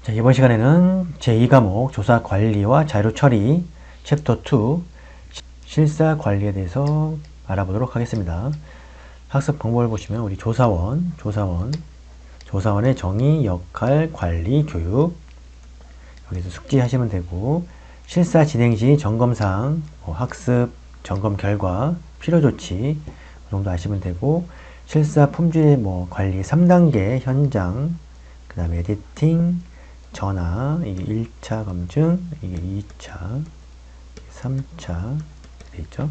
자, 이번 시간에는 제2과목 조사 관리와 자료 처리 챕터 2 실사 관리에 대해서 알아보도록 하겠습니다. 학습 방법을 보시면 우리 조사원의 정의, 역할, 관리, 교육 여기서 숙지하시면 되고, 실사 진행 시 점검사항, 학습, 점검 결과, 필요조치 이 정도 아시면 되고, 실사 품질 관리 3단계 현장, 그 다음에 에디팅, 전화, 이게 1차 검증, 이게 2차, 3차 되어있죠.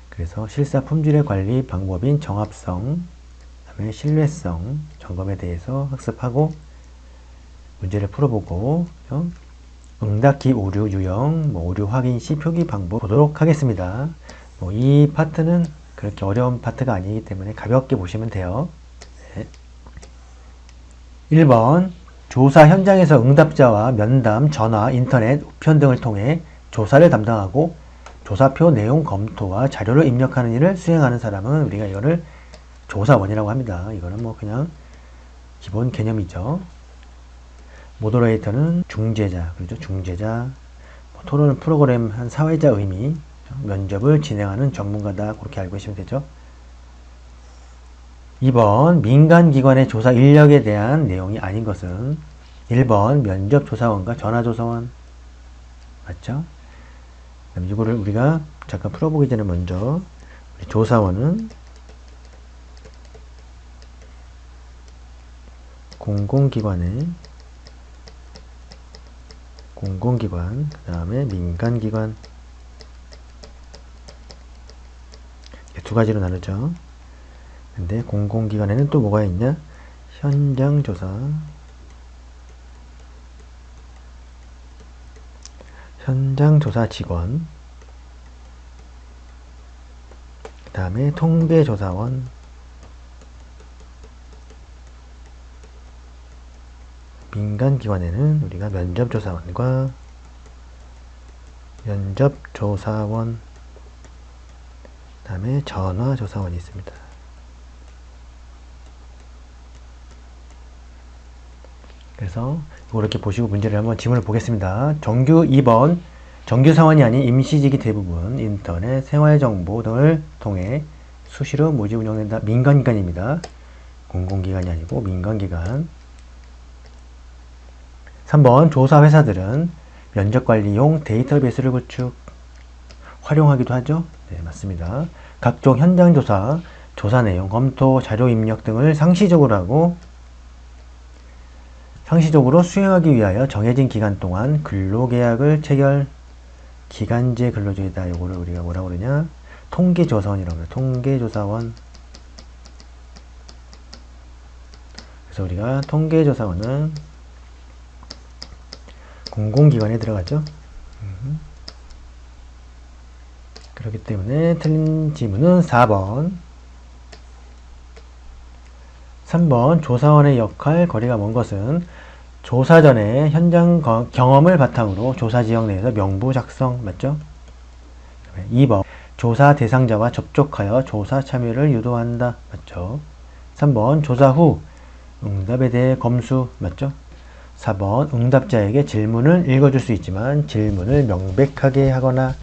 그래서 실사 품질의 관리 방법인 정합성, 그 다음에 신뢰성 점검에 대해서 학습하고 문제를 풀어보고, 응답기 오류 유형, 오류 확인 시 표기 방법 보도록 하겠습니다. 이 파트는 그렇게 어려운 파트가 아니기 때문에 가볍게 보시면 돼요. 네. 1번 조사 현장에서 응답자와 면담, 전화, 인터넷, 우편 등을 통해 조사를 담당하고 조사표 내용 검토와 자료를 입력하는 일을 수행하는 사람은 우리가 이거를 조사원이라고 합니다. 이거는 그냥 기본 개념이죠. 모더레이터는 중재자, 그렇죠? 중재자. 토론 프로그램 한 사회자 의미, 면접을 진행하는 전문가다. 그렇게 알고 계시면 되죠. 2번 민간기관의 조사 인력에 대한 내용이 아닌 것은 1번 면접조사원과 전화조사원 맞죠? 이거를 우리가 잠깐 풀어보기 전에 먼저 조사원은 공공기관, 그 다음에 민간기관 두 가지로 나누죠. 근데 공공기관에는 또 뭐가 있냐? 현장조사, 직원, 그 다음에 통계조사원, 민간기관에는 우리가 면접조사원과 면접조사원, 그 다음에 전화조사원이 있습니다. 그래서 이렇게 보시고 문제를 한번 지문을 보겠습니다. 정규 2번 정규 사원이 아닌 임시직이 대부분 인터넷, 생활정보 등을 통해 수시로 모집 운영된다. 민간기관입니다. 공공기관이 아니고 민간기관. 3번 조사회사들은 면접관리용 데이터베이스를 구축, 활용하기도 하죠. 네, 맞습니다. 각종 현장조사, 조사 내용, 검토, 자료 입력 등을 상시적으로 수행하기 위하여 정해진 기간 동안 근로계약을 체결, 기간제 근로주의다. 이거를 우리가 뭐라고 그러냐? 통계조사원이라고 해요. 통계조사원. 그래서 우리가 통계조사원은 공공기관에 들어가죠. 그렇기 때문에 틀린 지문은 4번. 3번 조사원의 역할, 거리가 먼 것은 조사 전에 현장 경험을 바탕으로 조사 지역 내에서 명부 작성, 맞죠? 2번 조사 대상자와 접촉하여 조사 참여를 유도한다, 맞죠? 3번 조사 후 응답에 대해 검수, 맞죠? 4번 응답자에게 질문을 읽어줄 수 있지만 질문을 명백하게 하거나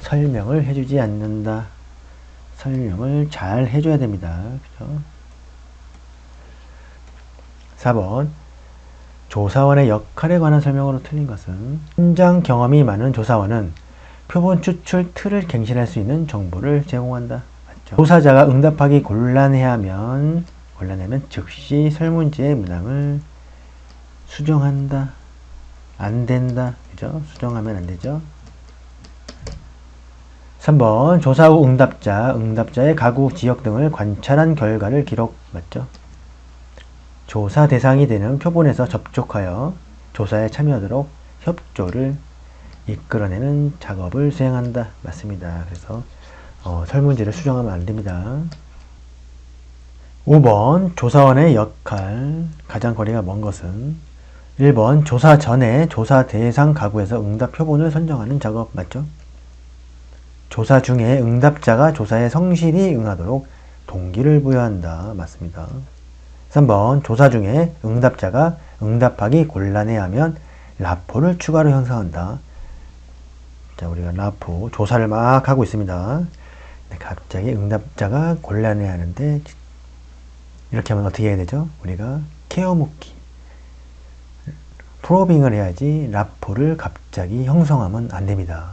설명을 해주지 않는다. 설명을 잘 해줘야 됩니다. 그죠? 4번 조사원의 역할에 관한 설명으로 틀린 것은 현장 경험이 많은 조사원은 표본 추출 틀을 갱신할 수 있는 정보를 제공한다. 맞죠? 조사자가 응답하기 곤란해하면 즉시 설문지의 문항을 수정한다. 안 된다. 그죠? 수정하면 안 되죠? 3번 조사 후 응답자의 가구, 지역 등을 관찰한 결과를 기록, 맞죠? 조사 대상이 되는 표본에서 접촉하여 조사에 참여하도록 협조를 이끌어내는 작업을 수행한다. 맞습니다. 그래서 설문지를 수정하면 안 됩니다. 5번 조사원의 역할, 가장 거리가 먼 것은 1번 조사 전에 조사 대상 가구에서 응답 표본을 선정하는 작업, 맞죠? 조사 중에 응답자가 조사에 성실히 응하도록 동기를 부여한다. 맞습니다. 3번 조사 중에 응답자가 응답하기 곤란해하면 라포를 추가로 형성한다. 자, 우리가 라포 조사를 막 하고 있습니다. 근데 갑자기 응답자가 곤란해 하는데 이렇게 하면 어떻게 해야 되죠? 우리가 케어 묻기 프로빙을 해야지 라포를 갑자기 형성하면 안 됩니다.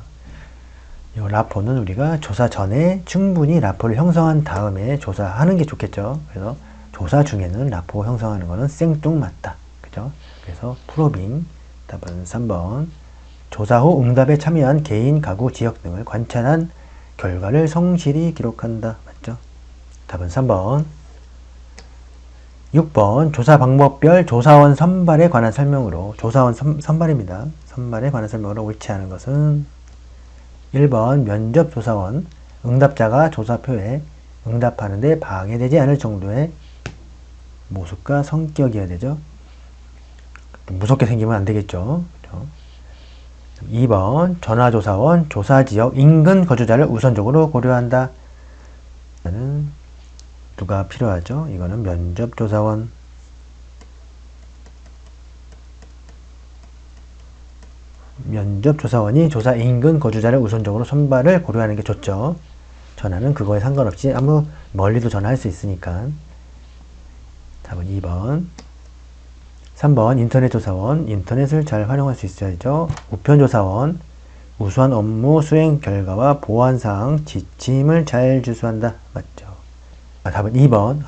이 라포는 우리가 조사 전에 충분히 라포를 형성한 다음에 조사하는 게 좋겠죠. 그래서 조사 중에는 라포 형성하는 거는 생뚱맞다. 그죠? 그래서 프로빙, 답은 3번. 조사 후 응답에 참여한 개인, 가구, 지역 등을 관찰한 결과를 성실히 기록한다. 맞죠? 답은 3번. 6번 조사 방법별 조사원 선발에 관한 설명으로 조사원 선발입니다. 선발에 관한 설명으로 옳지 않은 것은 1번 면접 조사원 응답자가 조사표에 응답하는데 방해되지 않을 정도의 모습과 성격이어야 되죠. 무섭게 생기면 안 되겠죠. 그렇죠? 2번 전화조사원 조사지역 인근 거주자를 우선적으로 고려한다. 는 누가 필요하죠? 이거는 면접조사원. 면접조사원이 조사 인근 거주자를 우선적으로 선발을 고려하는 게 좋죠. 전화는 그거에 상관없이 아무 멀리도 전화할 수 있으니까. 답은 2번. 3번 인터넷 조사원 인터넷을 잘 활용할 수 있어야죠. 우편조사원 우수한 업무 수행 결과와 보완사항 지침을 잘 주수한다. 맞죠? 답은 2번.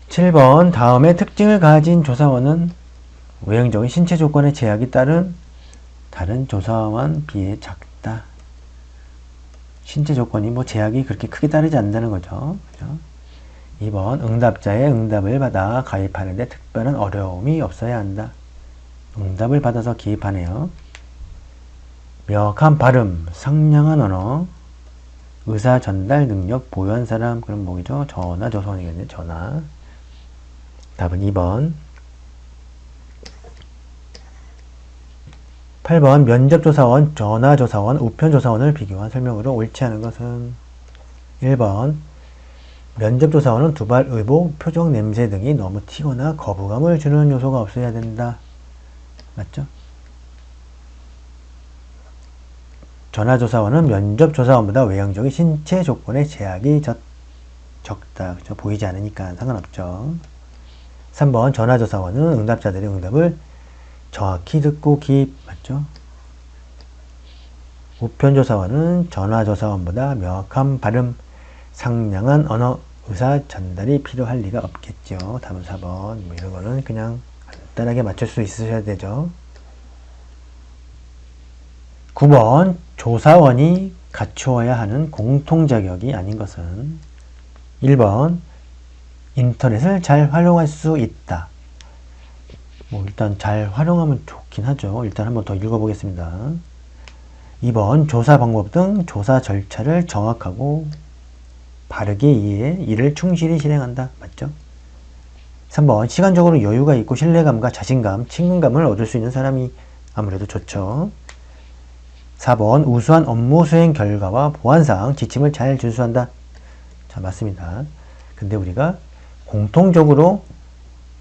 7번 다음의 특징을 가진 조사원은 외형적인 신체 조건의 제약이 따른 다른 조사원 비해 작다. 신체 조건이 뭐 제약이 그렇게 크게 따르지 않는다는 거죠. 그죠? 2번 응답자의 응답을 받아 가입하는데 특별한 어려움이 없어야 한다. 응답을 받아서 기입하네요. 명확한 발음, 상냥한 언어, 의사 전달 능력 보유한 사람. 그럼 뭐죠? 전화 조사원이겠네요. 전화. 답은 2번. 8번 면접조사원, 전화조사원, 우편조사원을 비교한 설명으로 옳지 않은 것은 1번 면접조사원은 두발 의복, 표정, 냄새 등이 너무 튀거나 거부감을 주는 요소가 없어야 된다. 맞죠? 전화조사원은 면접조사원보다 외형적인 신체 조건의 제약이 적다. 그죠? 보이지 않으니까 상관없죠. 3번 전화조사원은 응답자들의 응답을 정확히 듣고 기입. 맞죠? 우편조사원은 전화조사원보다 명확한 발음, 상냥한 언어, 의사 전달이 필요할 리가 없겠죠. 답은 4번. 뭐 이런 거는 그냥 간단하게 맞출 수 있으셔야 되죠. 9번 조사원이 갖추어야 하는 공통자격이 아닌 것은 1번 인터넷을 잘 활용할 수 있다. 뭐 일단 잘 활용하면 좋긴 하죠. 일단 한번 더 읽어보겠습니다. 2번 조사 방법 등 조사 절차를 정확하고 바르게 이해해 이를 충실히 실행한다. 맞죠? 3번 시간적으로 여유가 있고 신뢰감과 자신감, 친근감을 얻을 수 있는 사람이 아무래도 좋죠. 4번 우수한 업무 수행 결과와 보완사항, 지침을 잘 준수한다. 자, 맞습니다. 근데 우리가 공통적으로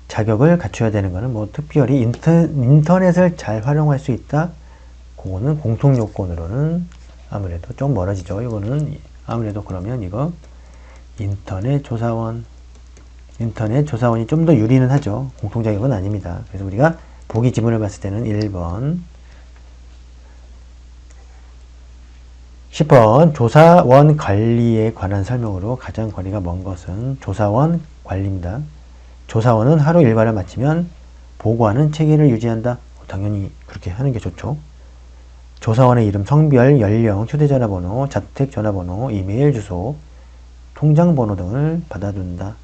자격을 갖춰야 되는 거는 뭐 특별히 인터넷을 잘 활용할 수 있다. 그거는 공통 요건으로는 아무래도 좀 멀어지죠. 이거는 아무래도 그러면 이거 인터넷 조사원이 좀 더 유리는 하죠. 공통 자격은 아닙니다. 그래서 우리가 보기 지문을 봤을 때는 1번. 10번 조사원 관리에 관한 설명으로 가장 거리가 먼 것은 조사원 관리입니다. 조사원은 하루 일과를 마치면 보고하는 체계를 유지한다. 당연히 그렇게 하는 게 좋죠. 조사원의 이름, 성별, 연령, 휴대전화번호, 자택전화번호, 이메일 주소, 통장번호 등을 받아둔다.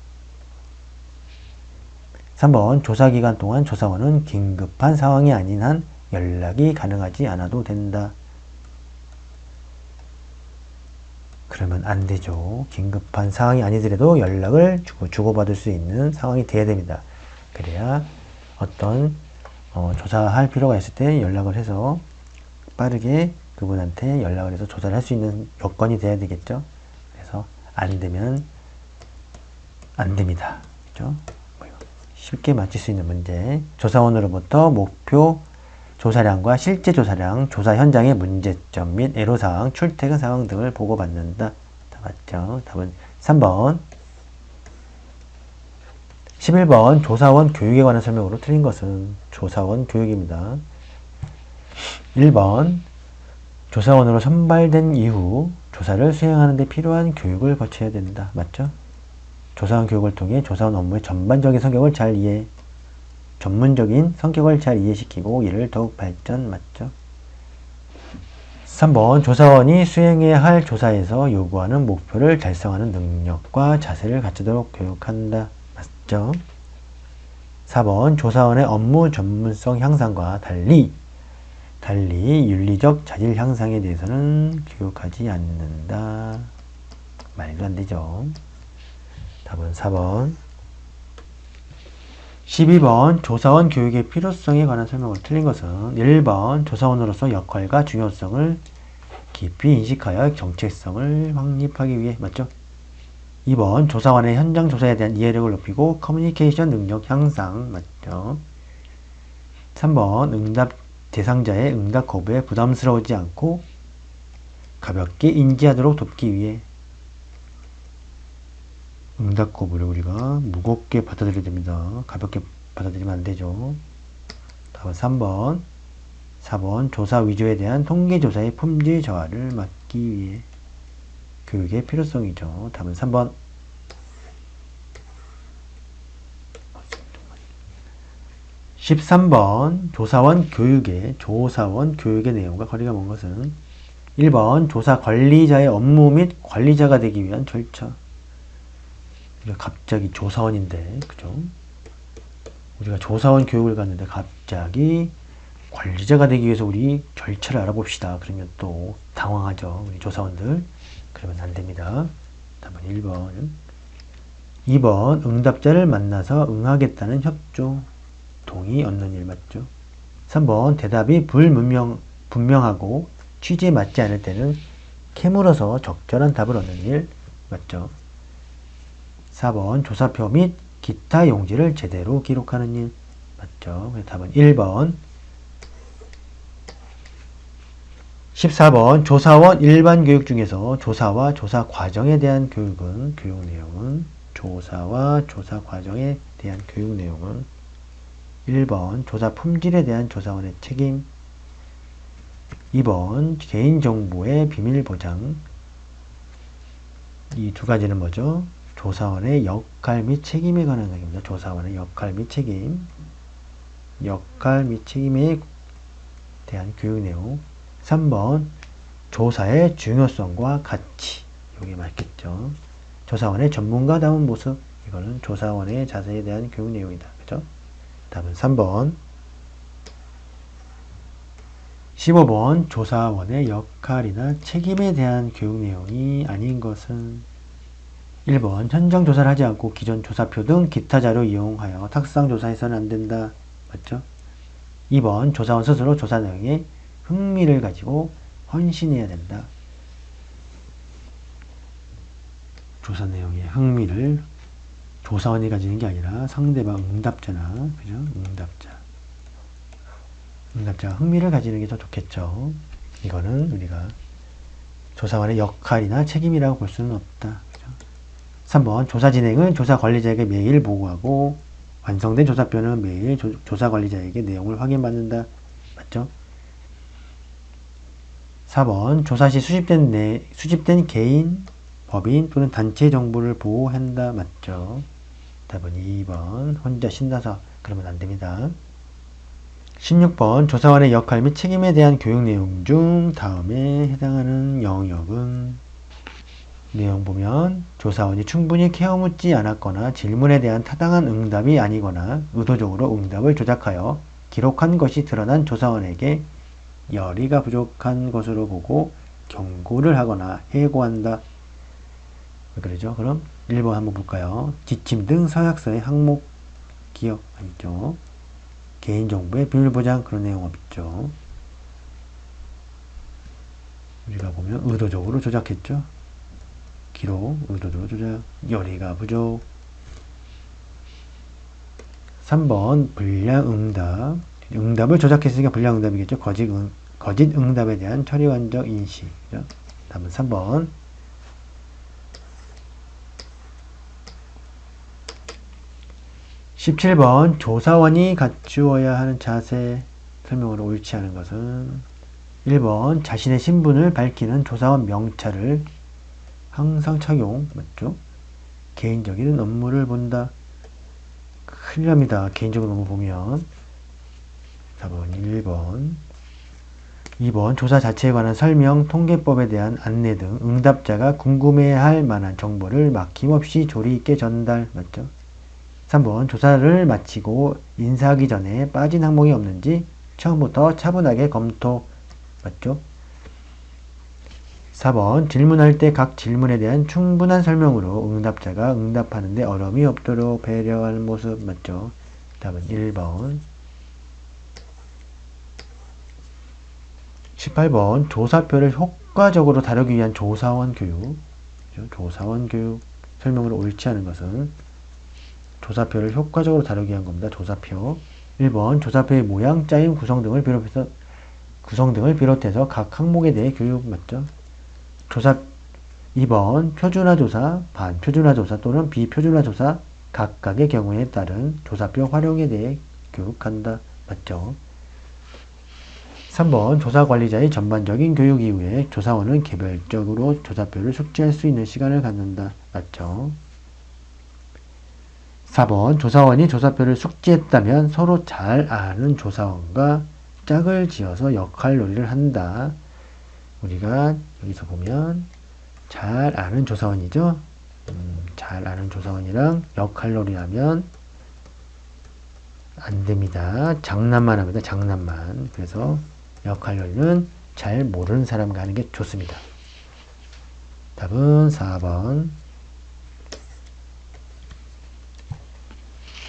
3번 조사기간 동안 조사원은 긴급한 상황이 아닌 한 연락이 가능하지 않아도 된다. 그러면 안 되죠. 긴급한 상황이 아니더라도 연락을 주고받을 수 있는 상황이 돼야 됩니다. 그래야 어떤 조사할 필요가 있을 때 연락을 해서 빠르게 그분한테 연락을 해서 조사를 할 수 있는 여건이 돼야 되겠죠. 그래서 안 되면 안 됩니다. 그렇죠? 쉽게 맞출 수 있는 문제. 조사원으로부터 목표 조사량과 실제 조사량, 조사 현장의 문제점 및 애로사항, 출퇴근 상황 등을 보고받는다. 다 맞죠? 답은 3번. 11번 조사원 교육에 관한 설명으로 틀린 것은 조사원 교육입니다. 1번 조사원으로 선발된 이후 조사를 수행하는 데 필요한 교육을 거쳐야 된다. 맞죠? 조사원 교육을 통해 조사원 업무의 전반적인 성격을 잘 전문적인 성격을 잘 이해시키고 이를 더욱 발전. 맞죠? 3번 조사원이 수행해야 할 조사에서 요구하는 목표를 달성하는 능력과 자세를 갖추도록 교육한다. 맞죠? 4번 조사원의 업무 전문성 향상과 달리 윤리적 자질 향상에 대해서는 교육하지 않는다. 말도 안 되죠. 답은 4번. 12번 조사원 교육의 필요성에 관한 설명을 틀린 것은 1번 조사원으로서 역할과 중요성을 깊이 인식하여 정체성을 확립하기 위해. 맞죠? 2번 조사원의 현장 조사에 대한 이해력을 높이고 커뮤니케이션 능력 향상. 맞죠? 3번 응답 대상자의 응답 거부에 부담스러워지 않고 가볍게 인지하도록 돕기 위해. 응답 거부를 우리가 무겁게 받아들여야 됩니다. 가볍게 받아들이면 안 되죠. 답은 3번. 4번 조사 위조에 대한 통계조사의 품질 저하를 막기 위해. 교육의 필요성이죠. 답은 3번. 13번 조사원 교육의 내용과 거리가 먼 것은 1번 조사 관리자의 업무 및 관리자가 되기 위한 절차. 우리가 갑자기 조사원인데, 그죠? 우리가 조사원 교육을 갔는데 갑자기 관리자가 되기 위해서 우리 절차를 알아봅시다. 그러면 또 당황하죠. 우리 조사원들. 그러면 안 됩니다. 답은 1번. 2번 응답자를 만나서 응하겠다는 협조, 동의 얻는 일. 맞죠? 3번 대답이 분명하고 취지에 맞지 않을 때는 캐물어서 적절한 답을 얻는 일. 맞죠? 4번 조사표 및 기타 용지를 제대로 기록하는 일. 맞죠? 답은 1번. 14번 조사원 일반 교육 중에서 조사와 조사 과정에 대한 교육 내용은 조사와 조사 과정에 대한 교육 내용은 1번 조사 품질에 대한 조사원의 책임. 2번 개인정보의 비밀 보장. 이 두 가지는 뭐죠? 조사원의 역할 및 책임에 관한 내용입니다. 조사원의 역할 및 책임. 역할 및 책임에 대한 교육 내용. 3번 조사의 중요성과 가치. 이게 맞겠죠. 조사원의 전문가다운 모습. 이거는 조사원의 자세에 대한 교육 내용이다. 그죠? 답은 3번. 15번 조사원의 역할이나 책임에 대한 교육 내용이 아닌 것은 1번 현장 조사를 하지 않고 기존 조사표 등 기타 자료 이용하여 탁상 조사해서는 안 된다. 맞죠? 2번 조사원 스스로 조사 내용에 흥미를 가지고 헌신해야 된다. 조사 내용에 흥미를 조사원이 가지는 게 아니라 상대방 응답자나, 그죠? 응답자가 흥미를 가지는 게 더 좋겠죠. 이거는 우리가 조사원의 역할이나 책임이라고 볼 수는 없다. 그죠? 3번 조사 진행은 조사 관리자에게 매일 보고하고 완성된 조사표는 매일 조사 관리자에게 내용을 확인받는다. 맞죠? 4번 조사 시 수집된 개인, 법인 또는 단체 정보를 보호한다. 맞죠? 답은 2번 혼자 신나서 그러면 안 됩니다. 16번 조사원의 역할 및 책임에 대한 교육 내용 중 다음에 해당하는 영역은 내용 보면 조사원이 충분히 케어묻지 않았거나 질문에 대한 타당한 응답이 아니거나 의도적으로 응답을 조작하여 기록한 것이 드러난 조사원에게 열의가 부족한 것으로 보고 경고를 하거나 해고한다. 왜 그러죠? 그럼 1번 한번 볼까요? 지침 등 서약서의 항목 기억 아니죠? 개인정보의 비밀보장 그런 내용 없죠. 우리가 보면 의도적으로 조작했죠. 기록 의도적으로 조작, 열의가 부족. 3번 불량응답. 응답을 조작했으니까 불량응답이겠죠. 거짓 응답에 대한 처리관적 인식. 그죠? 답은 3번. 17번 조사원이 갖추어야 하는 자세. 설명으로 옳지 않은 것은 1번 자신의 신분을 밝히는 조사원 명찰을 항상 착용. 맞죠? 개인적인 업무를 본다. 큰일 납니다. 개인적인 업무 보면. 4번 1번 2번 조사 자체에 관한 설명, 통계법에 대한 안내 등 응답자가 궁금해할 만한 정보를 막힘없이 조리 있게 전달. 맞죠? 3번 조사를 마치고 인사하기 전에 빠진 항목이 없는지 처음부터 차분하게 검토. 맞죠? 4번 질문할 때 각 질문에 대한 충분한 설명으로 응답자가 응답하는 데 어려움이 없도록 배려하는 모습. 맞죠? 답은 1번. 18번 조사표를 효과적으로 다루기 위한 조사원 교육. 조사원 교육. 설명으로 옳지 않은 것은 조사표를 효과적으로 다루기 위한 겁니다. 조사표. 1번 조사표의 모양, 짜임, 구성 등을 비롯해서 각 항목에 대해 교육. 맞죠? 2번 표준화 조사, 반표준화 조사 또는 비표준화 조사 각각의 경우에 따른 조사표 활용에 대해 교육한다. 맞죠? 3번 조사관리자의 전반적인 교육 이후에 조사원은 개별적으로 조사표를 숙지할 수 있는 시간을 갖는다. 맞죠? 4번 조사원이 조사표를 숙지했다면 서로 잘 아는 조사원과 짝을 지어서 역할놀이를 한다. 우리가 여기서 보면 잘 아는 조사원이죠. 잘 아는 조사원이랑 역할놀이 하면 안 됩니다. 장난만 합니다. 장난만. 그래서 역할놀이는 잘 모르는 사람과 하는 게 좋습니다. 답은 4번.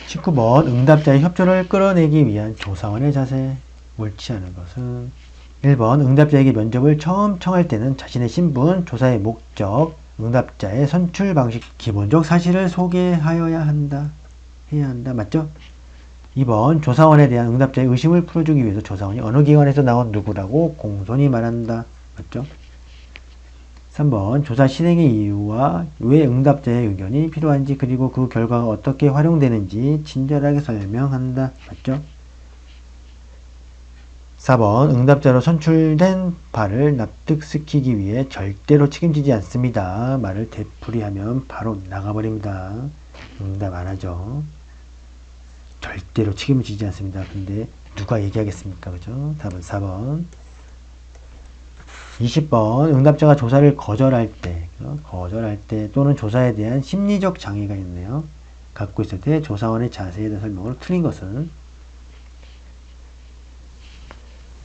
19번 응답자의 협조를 끌어내기 위한 조사원의 자세. 옳지 않은 것은 1번 응답자에게 면접을 처음 청할 때는 자신의 신분, 조사의 목적, 응답자의 선출 방식, 기본적 사실을 소개하여야 한다. 해야 한다. 맞죠? 2번 조사원에 대한 응답자의 의심을 풀어주기 위해서 조사원이 어느 기관에서 나온 누구라고 공손히 말한다. 맞죠? 3번 조사 실행의 이유와 왜 응답자의 의견이 필요한지 그리고 그 결과가 어떻게 활용되는지 친절하게 설명한다. 맞죠? 4번 응답자로 선출된 바를 납득시키기 위해 절대로 책임지지 않습니다. 말을 되풀이하면 바로 나가버립니다. 응답 안 하죠. 절대로 책임지지 않습니다. 근데 누가 얘기하겠습니까? 그죠? 답은 4번. 20번 응답자가 조사를 거절할 때 또는 조사에 대한 심리적 장애가 있네요. 갖고 있을 때 조사원의 자세에 대한 설명으로 틀린 것은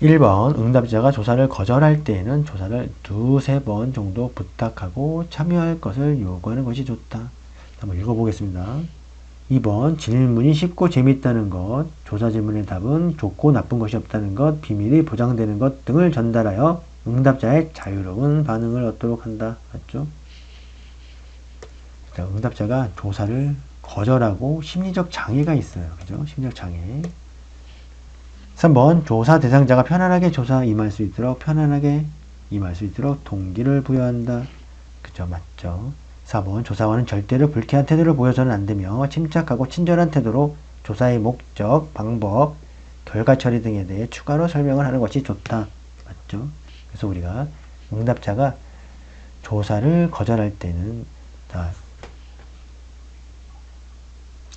1번 응답자가 조사를 거절할 때에는 조사를 두세 번 정도 부탁하고 참여할 것을 요구하는 것이 좋다. 한번 읽어보겠습니다. 2번 질문이 쉽고 재미있다는 것, 조사 질문의 답은 좋고 나쁜 것이 없다는 것, 비밀이 보장되는 것 등을 전달하여 응답자의 자유로운 반응을 얻도록 한다. 맞죠? 응답자가 조사를 거절하고 심리적 장애가 있어요. 그죠? 심리적 장애. 3번 조사 대상자가 편안하게 임할 수 있도록 동기를 부여한다. 그죠? 맞죠? 4번 조사관은 절대로 불쾌한 태도를 보여서는 안 되며 침착하고 친절한 태도로 조사의 목적, 방법, 결과 처리 등에 대해 추가로 설명을 하는 것이 좋다. 맞죠? 그래서 우리가 응답자가 조사를 거절할 때는 다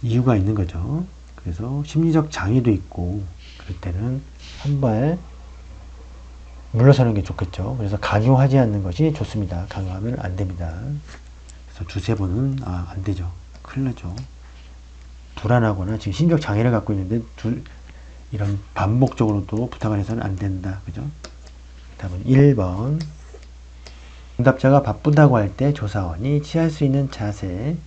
이유가 있는 거죠. 그래서 심리적 장애도 있고 그럴 때는 한 발 물러서는 게 좋겠죠. 그래서 강요하지 않는 것이 좋습니다. 강요하면 안 됩니다. 그래서 두세 번은 안 되죠. 큰일 나죠. 불안하거나 지금 심리적 장애를 갖고 있는데 이런 반복적으로 또 부탁을 해서는 안 된다. 그죠? 답은 1번. 응답자가 바쁘다고 할 때 조사원이 취할 수 있는 자세.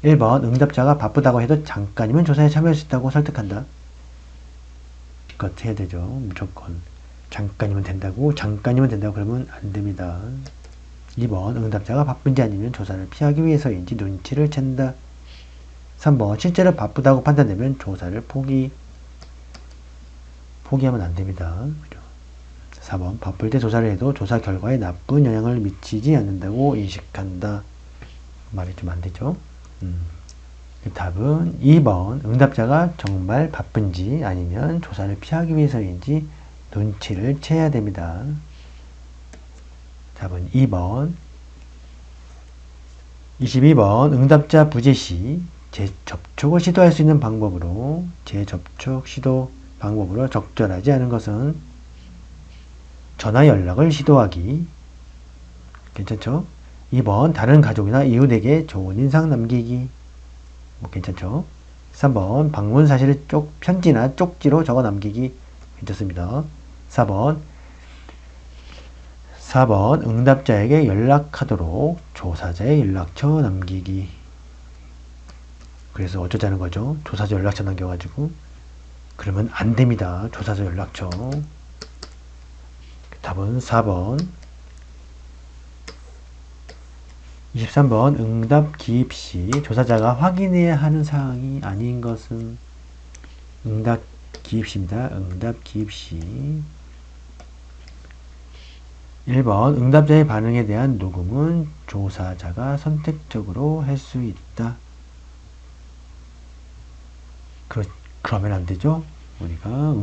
1번 응답자가 바쁘다고 해도 잠깐이면 조사에 참여할 수 있다고 설득한다. 기껏 해야 되죠. 무조건. 잠깐이면 된다고 그러면 안 됩니다. 2번 응답자가 바쁜지 아니면 조사를 피하기 위해서인지 눈치를 챈다. 3번 실제로 바쁘다고 판단되면 조사를 포기하면 안 됩니다. 4번 바쁠 때 조사를 해도 조사 결과에 나쁜 영향을 미치지 않는다고 인식한다. 말이 좀 안 되죠. 답은 2번 응답자가 정말 바쁜지 아니면 조사를 피하기 위해서인지 눈치를 채야 됩니다. 답은 2번. 22번 응답자 부재 시 재접촉을 시도할 수 있는 방법으로 재접촉 시도 방법으로 적절하지 않은 것은 전화 연락을 시도하기. 괜찮죠? 2번 다른 가족이나 이웃에게 좋은 인상 남기기. 괜찮죠? 3번 방문 사실을 편지나 쪽지로 적어 남기기. 괜찮습니다. 4번 응답자에게 연락하도록 조사자의 연락처 남기기. 그래서 어쩌자는 거죠? 조사자 연락처 남겨가지고. 그러면 안 됩니다. 조사자 연락처. 답은 4번. 23번 응답 기입 시 조사자가 확인해야 하는 사항이 아닌 것은 응답 기입 시입니다. 응답 기입 시. 1번 응답자의 반응에 대한 녹음은 조사자가 선택적으로 할 수 있다. 그러면 안 되죠. 우리가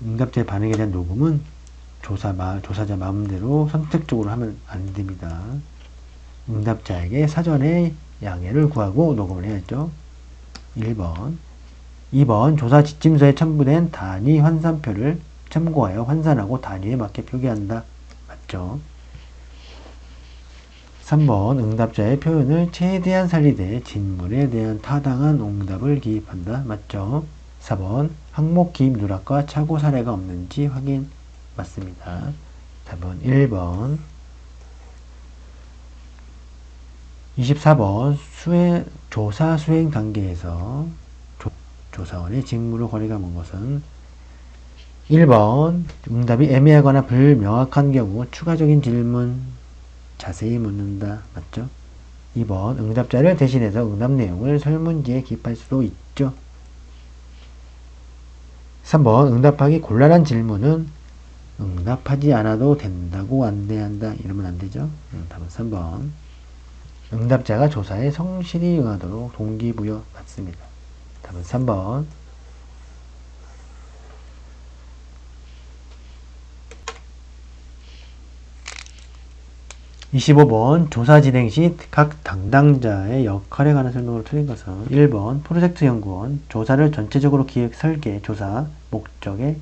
응답자의 반응에 대한 녹음은 조사자 마음대로 선택적으로 하면 안 됩니다. 응답자에게 사전에 양해를 구하고 녹음을 해야죠. 1번. 2번 조사 지침서에 첨부된 단위 환산표를 참고하여 환산하고 단위에 맞게 표기한다. 맞죠? 3번 응답자의 표현을 최대한 살리되 질문에 대한 타당한 응답을 기입한다. 맞죠? 4번 항목 기입 누락과 착오 사례가 없는지 확인. 맞습니다. 답은 1번. 24번 조사 수행 단계에서 조사원의 직무로 거리가 먼 것은 1번 응답이 애매하거나 불명확한 경우 추가적인 질문 자세히 묻는다. 맞죠? 2번 응답자를 대신해서 응답 내용을 설문지에 기입할 수도 있죠. 3번 응답하기 곤란한 질문은 응답하지 않아도 된다고 안내한다. 이러면 안 되죠. 답은 3번. 응답자가 조사에 성실히 응하도록 동기부여. 맞습니다. 답은 3번. 25번 조사 진행 시 각 담당자의 역할에 관한 설명으로 틀린 것은 1번 프로젝트 연구원 조사를 전체적으로 기획, 설계, 조사 목적에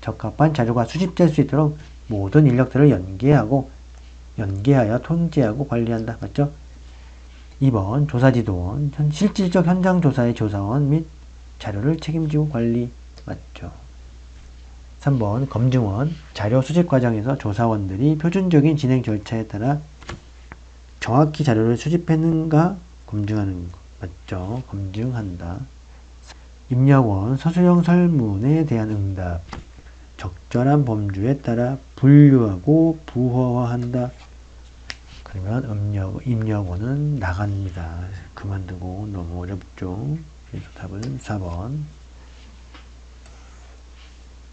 적합한 자료가 수집될 수 있도록 모든 인력들을 연계하여 통제하고 관리한다. 맞죠? 2번 조사지도원 실질적 현장 조사의 조사원 및 자료를 책임지고 관리. 맞죠? 3번 검증원 자료 수집 과정에서 조사원들이 표준적인 진행 절차에 따라 정확히 자료를 수집했는가 검증하는 것. 맞죠? 검증한다. 입력원 서술형 설문에 대한 응답 적절한 범주에 따라 분류하고 부호화한다. 그러면 입력원은 나갑니다. 그만두고. 너무 어렵죠? 그래서 답은 4번.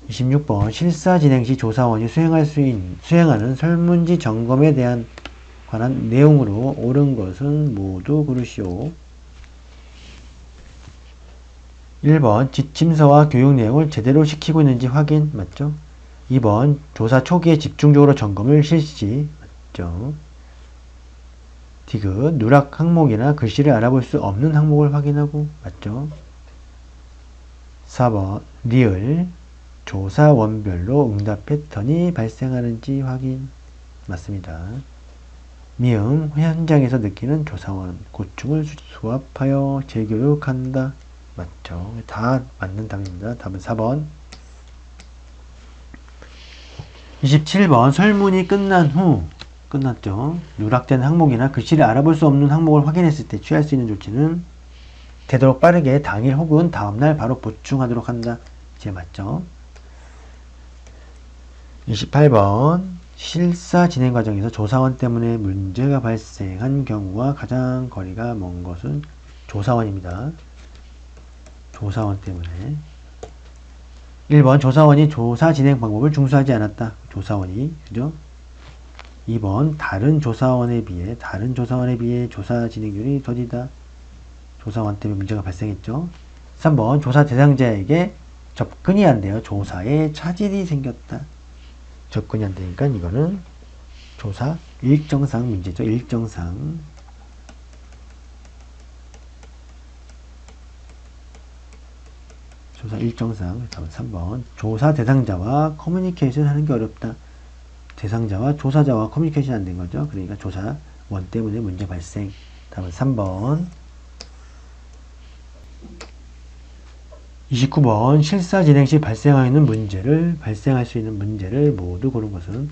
26번 실사 진행 시 조사원이 수행하는 설문지 점검에 관한 내용으로 옳은 것은 모두 고르시오. 1번 지침서와 교육 내용을 제대로 시키고 있는지 확인. 맞죠? 2번 조사 초기에 집중적으로 점검을 실시. 맞죠? 디귿 누락 항목이나 글씨를 알아볼 수 없는 항목을 확인하고. 맞죠? 4번 리을 조사 원별로 응답 패턴이 발생하는지 확인. 맞습니다. 미음 현장에서 느끼는 조사원 고충을 수합하여 재교육한다. 맞죠? 다 맞는 답입니다. 답은 4번. 27번 설문이 끝난 후 끝났죠. 누락된 항목이나 글씨를 알아볼 수 없는 항목을 확인했을 때 취할 수 있는 조치는 되도록 빠르게 당일 혹은 다음날 바로 보충하도록 한다. 이제 맞죠? 28번 실사 진행 과정에서 조사원 때문에 문제가 발생한 경우와 가장 거리가 먼 것은 조사원입니다. 조사원 때문에. 1번 조사원이 조사 진행 방법을 준수하지 않았다. 조사원이, 그죠? 2번 다른 조사원에 비해 조사 진행률이 더디다. 조사원 때문에 문제가 발생했죠. 3번 조사 대상자에게 접근이 안 돼요. 조사에 차질이 생겼다. 접근이 안 되니까 이거는 조사 일정상 문제죠. 일정상. 조사 일정상. 3번 조사 대상자와 커뮤니케이션 하는 게 어렵다. 대상자와 조사자와 커뮤니케이션 안 된 거죠. 그러니까 조사원 때문에 문제 발생. 다음은 3번. 29번 실사 진행 시 발생할 수 있는 문제를 모두 고른 것은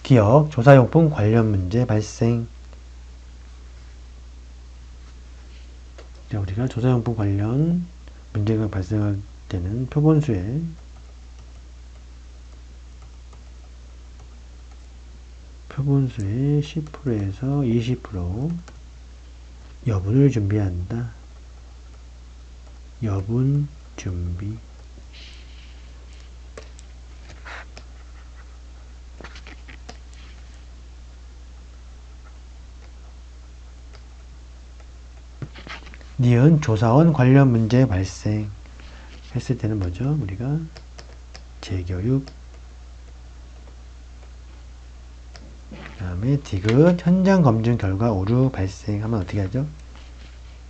기억, 조사용품 관련 문제 발생. 자, 우리가 조사용품 관련 문제가 발생할 때는 표본수의 10%에서 20% 여분을 준비한다. 여분 준비. 니은 조사원 관련 문제 발생 했을 때는 뭐죠? 우리가 재교육. 그 다음에 디귿 현장 검증 결과 오류 발생하면 어떻게 하죠?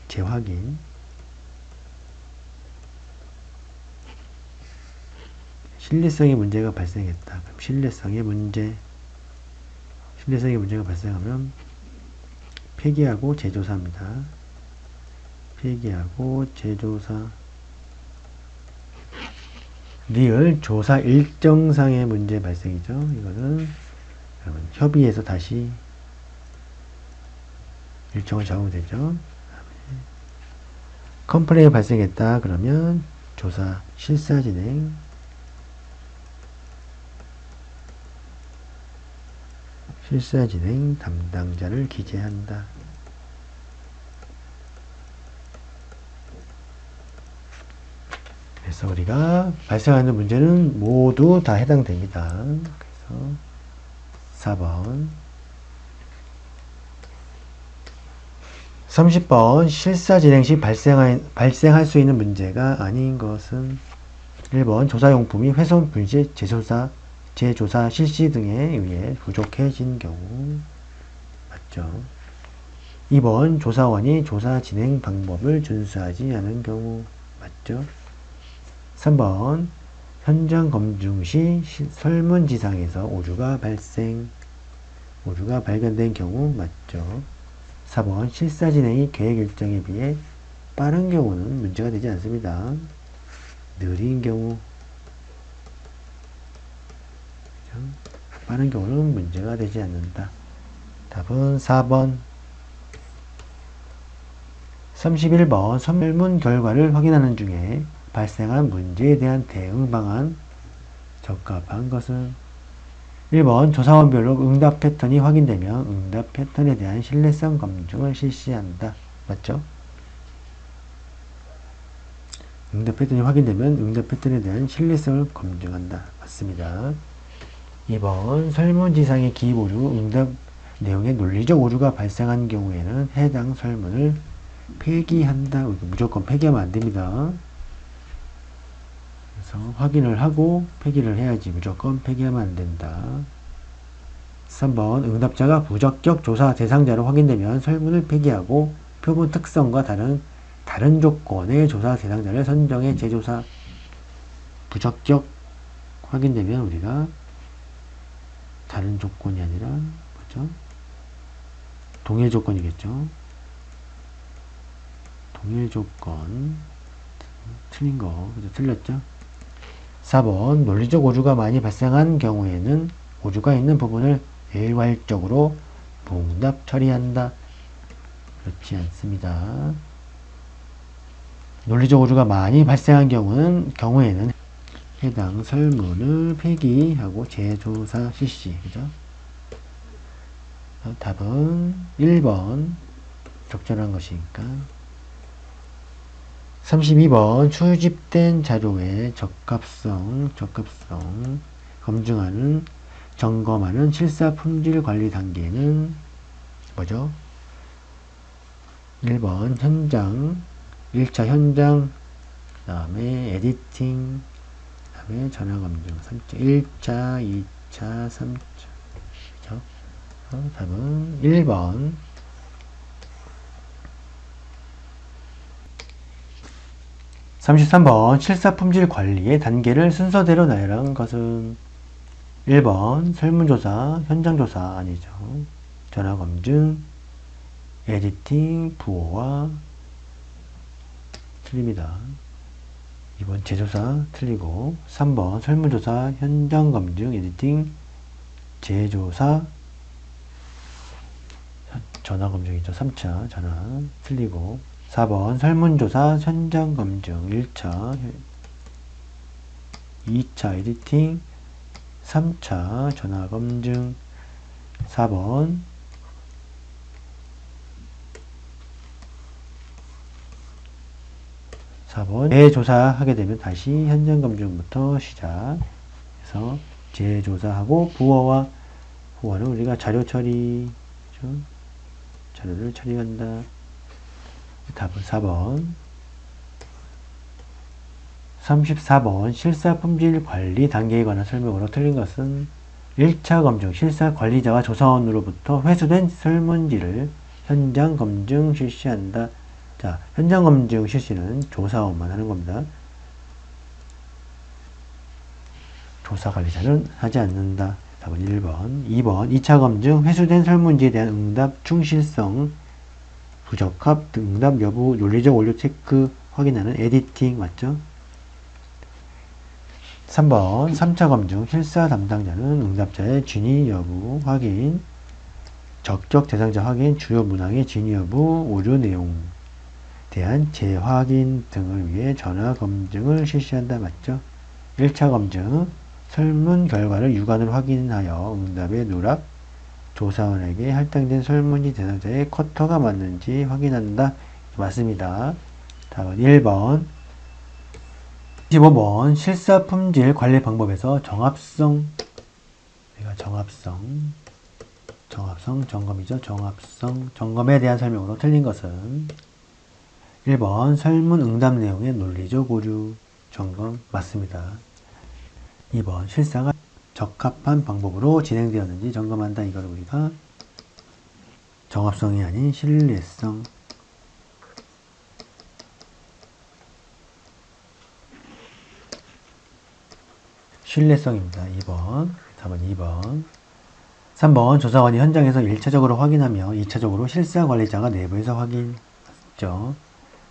재확인. 신뢰성의 문제가 발생했다. 그럼 신뢰성의 문제가 발생하면 폐기하고 재조사입니다. 폐기하고 재조사. 리을 조사 일정상의 문제 발생이죠. 이거는 협의해서 다시 일정을 잡으면 되죠. 컴플레인이 발생했다. 그러면 조사 실사 진행. 실사 진행 담당자를 기재한다. 그래서 우리가 발생하는 문제는 모두 다 해당됩니다. 그래서 4번. 30번 실사 진행 시 발생할 수 있는 문제가 아닌 것은 1번 조사용품이 훼손, 분실, 재조사 실시 등에 의해 부족해진 경우 맞죠? 2번 조사원이 조사 진행 방법을 준수하지 않은 경우 맞죠? 3번 현장 검증 시 설문지상에서 오류가 발견된 경우 맞죠? 4번 실사 진행이 계획 일정에 비해 빠른 경우는 문제가 되지 않습니다. 느린 경우, 빠른 경우는 문제가 되지 않는다. 답은 4번. 31번 설문 결과를 확인하는 중에 발생한 문제에 대한 대응 방안 적합한 것은 1번 조사원별로 응답 패턴이 확인되면 응답 패턴에 대한 신뢰성 검증을 실시한다. 맞죠? 응답 패턴이 확인되면 응답 패턴에 대한 신뢰성을 검증한다. 맞습니다. 2번 설문지상의 기입 오류, 응답 내용에 논리적 오류가 발생한 경우에는 해당 설문을 폐기한다. 무조건 폐기하면 안 됩니다. 그래서 확인을 하고 폐기를 해야지 무조건 폐기하면 안 된다. 3번 응답자가 부적격 조사 대상자로 확인되면 설문을 폐기하고 표본 특성과 다른 조건의 조사 대상자를 선정해 재조사. 부적격 확인되면 우리가 다른 조건이 아니라 뭐죠? 동일 조건이겠죠. 동일 조건 틀린 거 그죠? 틀렸죠? 4번 논리적 오류가 많이 발생한 경우에는 오류가 있는 부분을 일괄적으로 봉답 처리한다. 그렇지 않습니다. 논리적 오류가 많이 발생한 경우에는 해당 설문을 폐기하고 재조사 실시. 그죠? 답은 1번. 적절한 것이니까. 32번 수집된 자료의 적합성 검증하는 점검하는 실사 품질 관리 단계는 뭐죠? 1번 현장 1차 현장, 그 다음에 에디팅, 그 다음에 전화 검증 1차 2차 3차. 그죠? 답은 1번. 33번 실사 품질 관리의 단계를 순서대로 나열한 것은 1번 설문조사, 현장조사 아니죠. 전화검증, 에디팅, 부호화 틀립니다. 2번 재조사 틀리고 3번 설문조사, 현장검증, 에디팅, 재조사, 전화검증이죠. 3차 전화 틀리고 4번 설문조사, 현장검증 1차, 2차 에디팅, 3차 전화검증. 4번 재조사하게 되면 다시 현장검증부터 시작해서 재조사하고 후원은 우리가 자료 처리, 그렇죠? 자료를 처리한다. 답은 4번. 34번 실사 품질 관리 단계에 관한 설명으로 틀린 것은 1차 검증 실사 관리자와 조사원으로부터 회수된 설문지를 현장 검증 실시한다. 자, 현장 검증 실시는 조사원만 하는 겁니다. 조사 관리자는 하지 않는다. 답은 1번. 2번 2차 검증 회수된 설문지에 대한 응답 충실성, 부적합, 응답 여부, 논리적 원료 체크 확인하는 에디팅 맞죠? 3번 3차 검증 실사 담당자는 응답자의 진위 여부 확인, 적격 대상자 확인, 주요 문항의 진위 여부, 오류 내용 대한 재확인 등을 위해 전화 검증을 실시한다 맞죠? 1차 검증 설문 결과를 육안으로 확인하여 응답의 누락, 조사원에게 할당된 설문지 대상자의 커터가 맞는지 확인한다. 맞습니다. 답은 1번. 25번 실사 품질 관리 방법에서 정합성 점검이죠. 정합성 점검에 대한 설명으로 틀린 것은 1번 설문 응답 내용의 논리적 오류 점검 맞습니다. 2번 실사가 적합한 방법으로 진행되었는지 점검한다. 이걸 우리가 정합성이 아닌 신뢰성입니다. 2번. 답은 2번. 3번 조사관이 현장에서 1차적으로 확인하며 2차적으로 실사 관리자가 내부에서 확인했죠.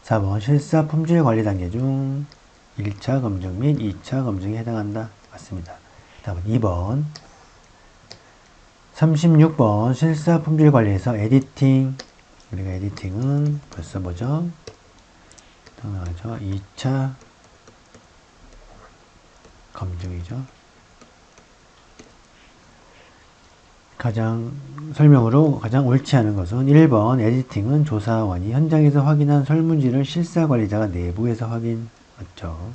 4번 실사 품질 관리 단계 중 1차 검증 및 2차 검증에 해당한다. 맞습니다. 답은 2번. 36번 실사 품질 관리에서 에디팅, 우리가 에디팅은 벌써 뭐죠? 2차 검증이죠. 설명으로 가장 옳지 않은 것은 1번 에디팅은 조사원이 현장에서 확인한 설문지를 실사 관리자가 내부에서 확인 맞죠.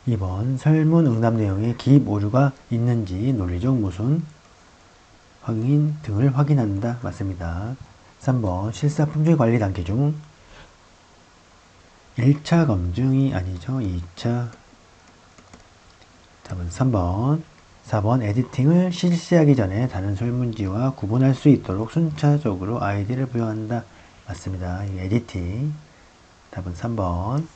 2번 설문 응답 내용에 기입 오류가 있는지 논리적 모순 확인 등을 확인한다. 맞습니다. 3번 실사 품질 관리 단계 중 1차 검증이 아니죠. 2차. 답은 3번. 4번 에디팅을 실시하기 전에 다른 설문지와 구분할 수 있도록 순차적으로 아이디를 부여한다. 맞습니다. 에디팅. 답은 3번.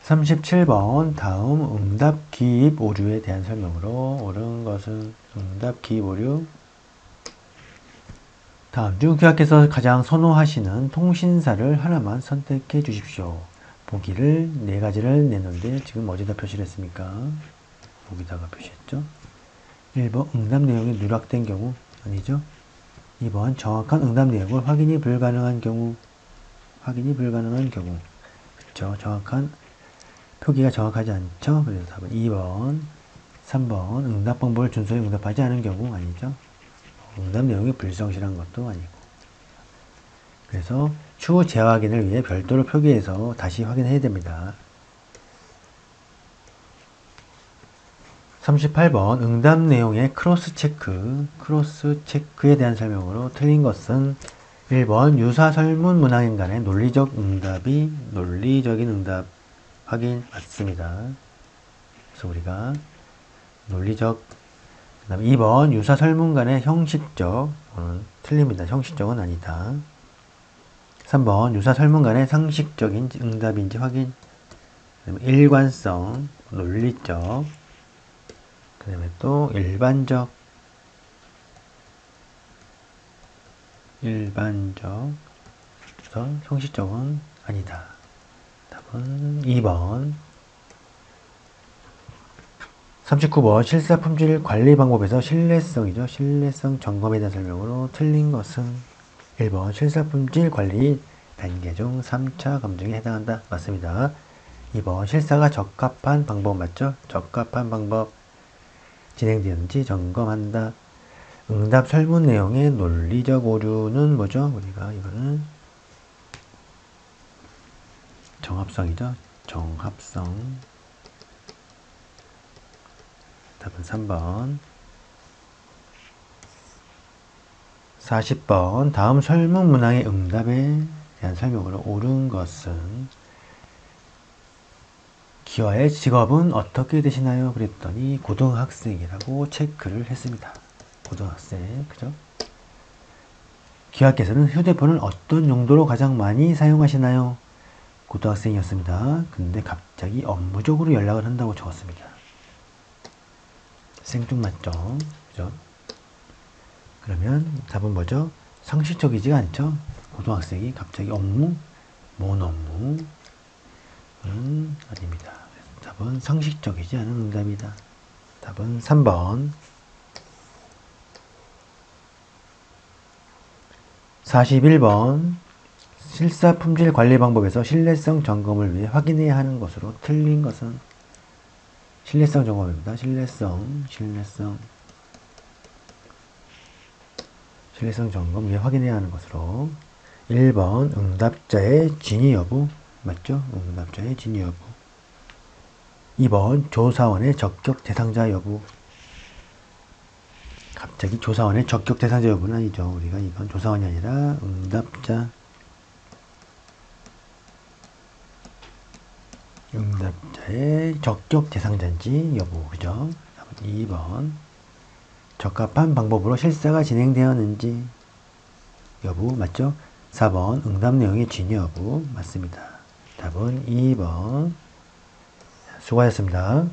37번 다음 응답 기입 오류에 대한 설명으로 옳은 것은 응답 기입 오류. 다음 중 교학께서 가장 선호하시는 통신사를 하나만 선택해 주십시오. 보기를 4가지를 냈는데 지금 어디다 표시를 했습니까? 여기다가 표시했죠. 1번 응답 내용이 누락된 경우 아니죠. 2번 정확한 응답 내용을 확인이 불가능한 경우 그렇죠. 정확한 표기가 정확하지 않죠. 그래서 답은 2번. 3번 응답 방법을 준수해 응답하지 않은 경우 아니죠. 응답 내용이 불성실한 것도 아니고. 그래서 추후 재확인을 위해 별도로 표기해서 다시 확인해야 됩니다. 38번 응답 내용의 크로스 체크에 대한 설명으로 틀린 것은 1번 유사 설문 문항인 간의 논리적인 응답 확인 맞습니다. 그래서 우리가 논리적, 그 다음 2번 유사 설문 간의 형식적, 틀립니다. 형식적은 아니다. 3번 유사 설문 간의 상식적인 응답인지 확인, 그 다음에 일관성, 논리적, 그 다음에 또 일반적, 그래서 형식적은 아니다. 답은 2번. 39번 실사품질 관리 방법에서 신뢰성이죠. 신뢰성 점검에 대한 설명으로 틀린 것은 1번 실사품질 관리 단계 중 3차 검증에 해당한다. 맞습니다. 2번 실사가 적합한 방법 맞죠? 적합한 방법 진행되는지 점검한다. 응답 설문 내용의 논리적 오류는 뭐죠? 우리가 이거는 정합성이죠. 정합성. 답은 3번. 40번 다음 설문 문항의 응답에 대한 설명으로 옳은 것은 기와의 직업은 어떻게 되시나요? 그랬더니 고등학생이라고 체크를 했습니다. 고등학생, 그죠? 기와께서는 휴대폰을 어떤 용도로 가장 많이 사용하시나요? 고등학생이었습니다. 근데 갑자기 업무적으로 연락을 한다고 적었습니다. 생뚱맞죠? 그죠? 그러면 답은 뭐죠? 상식적이지가 않죠? 고등학생이 갑자기 업무? 뭔 업무? 아닙니다. 답은 상식적이지 않은 응답이다. 답은 3번. 41번 실사품질 관리 방법에서 신뢰성 점검을 위해 확인해야 하는 것으로 틀린 것은 신뢰성 점검입니다. 신뢰성 점검 위해 확인해야 하는 것으로 1번 응답자의 진위 여부 맞죠? 응답자의 진위 여부 2번 조사원의 적격 대상자 여부 갑자기 조사원의 적격 대상자 여부는 아니죠. 우리가 이건 조사원이 아니라 응답자의 적격 대상자인지 여부 그죠? 2번 적합한 방법으로 실사가 진행되었는지 여부 맞죠? 4번 응답 내용의 진위 여부 맞습니다. 답은 2번. 수고하셨습니다.